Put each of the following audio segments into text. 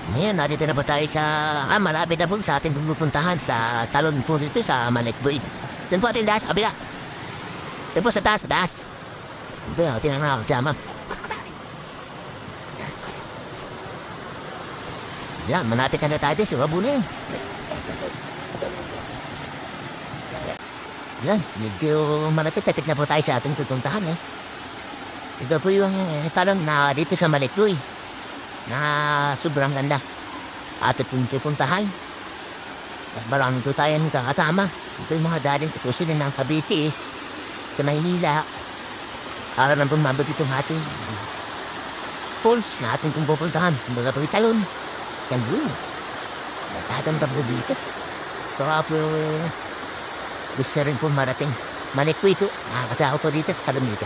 Ngayon, nandito na po tayo sa... malapit na po sa ating pupuntahan sa talon po dito sa Malikboy. Doon po ating taas, kabila. Doon po sa taas, sa taas. Ito yung ating mga kasama. Yan, malapit na tayo sa Cebu na yun. Yan, medyo malapit na po tayo sa ating pupuntahan. Ito po yung talon na dito sa Malikboy. Na sobrang ganda at ito puntahan at maraming ito tayo kasama. Ito yung mga daling katusin ng Cavite sa Maynila para na bumabot itong ating falls na ating kung pupuntahan. Kumbaga po italon yan doon nagtatang po dito so po gusto rin po marating Malikboy ito nakakasako po dito sa Lumita.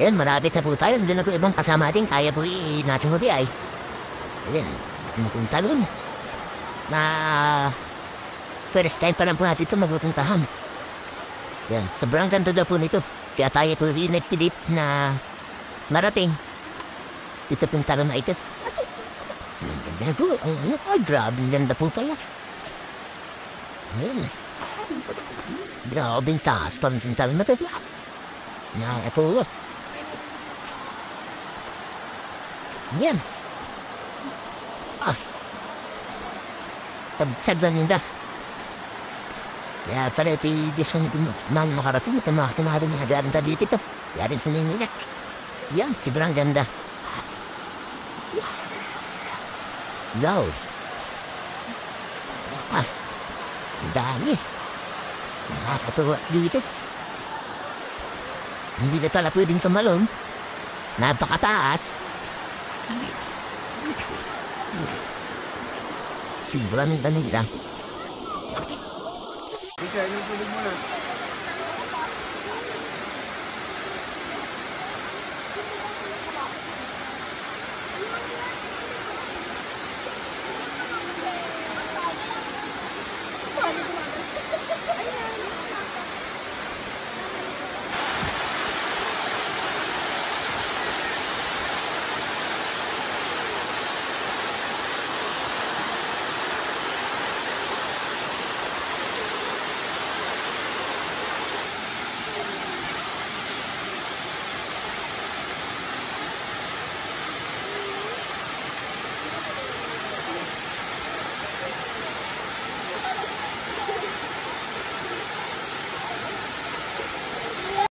Ayan, malapit na po tayo. Hindi na po ibang kasama ating kaya po natin hubi ay. Ayan, natin pong talon. Na first time pa lang po natin ito magpupuntahan. Ayan, sobrang ganda daw po nito. Kaya tayo po pinipilip na narating. Dito pong talon na ito. Ganda po. Ay, grabe ganda po pala. Ayan. Grabe yung taas pa rin sa talon na ito. Nakakapulot. Yan. Tabsagdan nila. Kaya pala ito yung disang mga makarating. Ito mga tumarin na hagaran tabi dito. Yarin sa nila. Yan, sobrang ganda. Wow. Ang dami. Nakakatuwa dito. Hindi na pala pwedeng tumalon. Napakataas. Sobrang dami lang. Isa, yung tulog mo na.